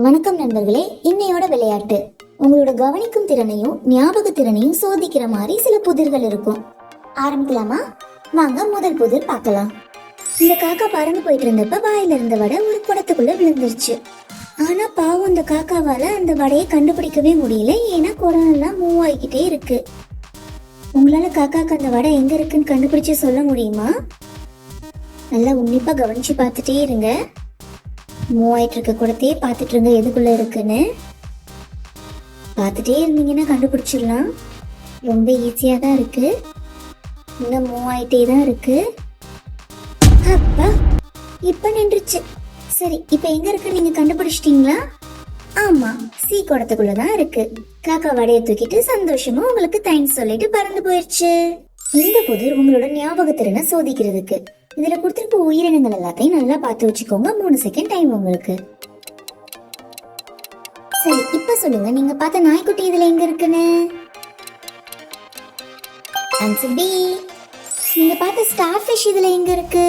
வணக்கம் நண்பர்களே. இன்னையோட விளையாட்டு உங்களோட கவனிக்கும் திறனையும் ஞாபக திறனையும் சோதிக்கிற மாதிரி சில புதிர்கள் இருக்கும். ஆரம்பிக்கலாமா? வாங்க முதல் புதிர் பார்க்கலாம். இந்த காக்கா பறந்து போயிட்டு இருந்தப்ப வாயில இருந்த வடை ஒரு குடத்துக்குள்ள விழுந்துருச்சு. ஆனா பாவம் இந்த காக்காவால அந்த வடையை கண்டுபிடிக்கவே முடியல. ஏன்னா குடம்லாம் மூவ் ஆகிக்கிட்டே இருக்கு. உங்களால காக்காக்கு அந்த வடை எங்க இருக்குன்னு கண்டுபிடிச்சு சொல்ல முடியுமா? நல்லா உன்னிப்பா கவனிச்சு பார்த்துட்டே இருங்க. மூவ் ஆயிட்டு இருக்க கூடத்தையே பார்த்துட்டு இருங்க, எதுக்குள்ள இருக்குன்னு பார்த்துட்டே இருந்தீங்கன்னா கண்டுபிடிச்சிடலாம். ரொம்ப ஈஸியா தான் இருக்கு. இன்னும் மூவ் ஆயிட்டே தான் இருக்கு. அப்பா, இப்ப நின்றுச்சு. சரி, இப்ப எங்க இருக்கு நீங்க கண்டுபிடிச்சிட்டீங்களா? ஆமா, சி குடத்துக்குள்ளதான் இருக்கு. காக்கா வடைய தூக்கிட்டு சந்தோஷமா உங்களுக்கு தேங்க்ஸ் சொல்லிட்டு பறந்து போயிடுச்சு. இந்த புதிர் உங்களோட ஞாபகத்திறனை சோதிக்கிறதுக்கு. இதுல கொடுத்திருக்க உயிரினங்கள் எல்லாத்தையும் நல்லா பார்த்து வச்சுக்கோங்க. 3 செகண்ட் டைம் உங்களுக்கு. சரி, இப்ப சொல்லுங்க, நீங்க பார்த்த நாய்க்குட்டி இதுல எங்க இருக்குன்னு. Answer B. நீங்க பார்த்த ஸ்டார்ஃபிஷ் இதுல எங்க இருக்கு?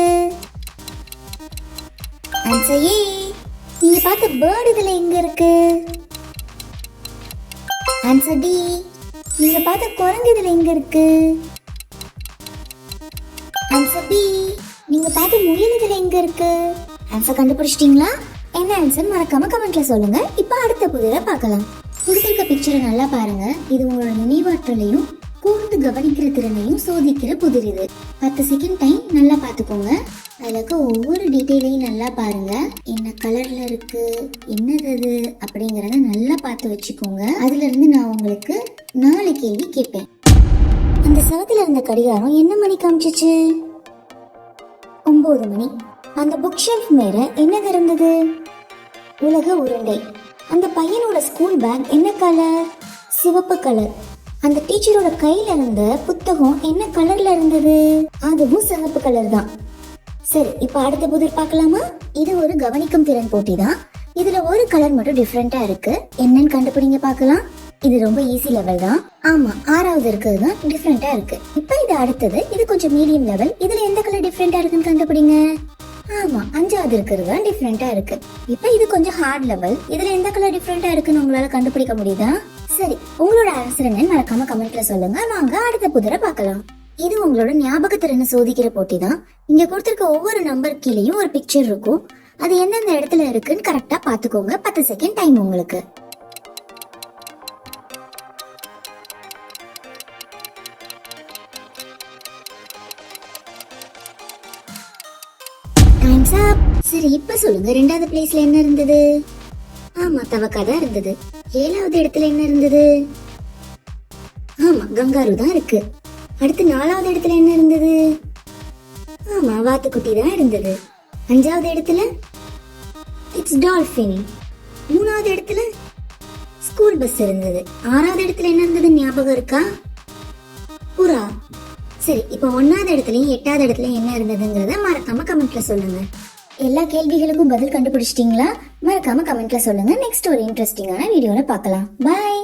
Answer A. நீங்க பார்த்த பேர்ட் இதுல எங்க இருக்கு? Answer D. நீங்க பார்த்த குரங்கு இதுல எங்க இருக்கு? Answer B. நீங்க பார்த்த முயல் இதுல எங்க இருக்கு? ஆன்சர் கண்டுபிடிச்சிட்டீங்களா? என்ன ஆன்சர் மறக்காம கமெண்ட்ல சொல்லுங்க. இப்போ அடுத்த புதிரை பார்க்கலாம். கொடுத்திருக்க பிக்சரை நல்லா பாருங்க. இது உங்களோட நினைவாற்றலையும் கூர்ந்து கவனிக்கிற திறனையும் சோதிக்கிற புதிர். இது 10 செகண்ட் டைம் நல்லா பார்த்துக்கோங்க. அதுல இருக்க ஒவ்வொரு டீட்டெயிலையும் நல்லா பாருங்க. என்ன கலர்ல இருக்கு, என்னது அது அப்படிங்கறத நல்லா பார்த்து வச்சுக்கோங்க. அதுல இருந்து நான் உங்களுக்கு 4 கேள்வி கேட்பேன். அந்த செவத்துல இருந்த கடிகாரம் என்ன மணி காமிச்சிச்சு? 9 மணி. அந்த புக் ஷெல்ஃப் மேல என்னது இருந்தது? உலக உருண்டை. அந்த பையனோட ஸ்கூல் பேக் என்ன கலர்? சிவப்பு கலர். அந்த டீச்சரோட கையில இருந்த புத்தகம் என்ன கலர்ல இருந்தது? அதுவும் சிவப்பு கலர் தான். சரி, இப்ப அடுத்த புதிர் பார்க்கலாமா? இது ஒரு கவனிக்கும் திறன் போட்டி தான். இதுல ஒரு கலர் மட்டும் டிஃப்ரெண்டா இருக்கு. என்னன்னு கண்டுபிடிங்க பார்க்கலாம். இது ரொம்ப ஈஸி லெவல் தான். ஆமா, 6வது இருக்கிறது தான் டிஃப்ரெண்டா இருக்கு. இப்ப இது அடுத்தது. இது கொஞ்சம் மீடியம் லெவல். இதுல எந்த கலர் டிஃப்ரெண்டா இருக்குன்னு கண்டுபிடிங்க. ஆமா, 5வது இருக்கிறது தான் டிஃப்ரெண்டா இருக்கு. இப்ப இது கொஞ்சம் ஹார்ட் லெவல். இதுல எந்த கலர் டிஃப்ரெண்டா இருக்குன்னு உங்களால கண்டுபிடிக்க முடியுதா? சரி, உங்களோட ஆன்சர் என்னன்னு மறக்காம கமெண்ட்ல சொல்லுங்க. வாங்க அடுத்த புதிரை பார்க்கலாம். இது உங்களோட ஞாபகத்திறனை சோதிக்கிற போட்டி தான். இங்க கொடுத்திருக்க ஒவ்வொரு நம்பர் கீழேயும் ஒரு பிக்சர் இருக்கும். அது எந்தெந்த இடத்துல இருக்குன்னு கரெக்டா பாத்துக்கோங்க. 10 செகண்ட் டைம் உங்களுக்கு. சரி, இப்ப சொல்லுங்க, 2வது பிளேஸ்ல என்ன இருந்தது? ஆமா, தவக்கா தான் இருந்தது. 7வது இடத்துல என்ன இருந்தது? ஆமா, கங்காரு தான் இருக்கு. அடுத்து 4வது இடத்துல என்ன இருந்தது? ஆமா, வாத்துக்குட்டி தான் இருந்தது. 5வது இடத்துல இட்ஸ் டால்பின். 3வது இடத்துல ஸ்கூல் பஸ் இருந்தது. 6வது இடத்துல என்ன இருந்தது ஞாபகம் இருக்கா? புறா. சரி, இப்ப 1வது இடத்துலயும் 8வது இடத்துலயும் என்ன இருந்ததுங்கிறத மறக்காம கமெண்ட்ல சொல்லுங்க. எல்லா கேள்விகளுக்கும் பதில் கண்டுபிடிச்சிட்டீங்களா? மறக்காம கமெண்ட்ல சொல்லுங்க. நெக்ஸ்ட் ஒரு இன்ட்ரெஸ்டிங்கான வீடியோல பார்க்கலாம். பை.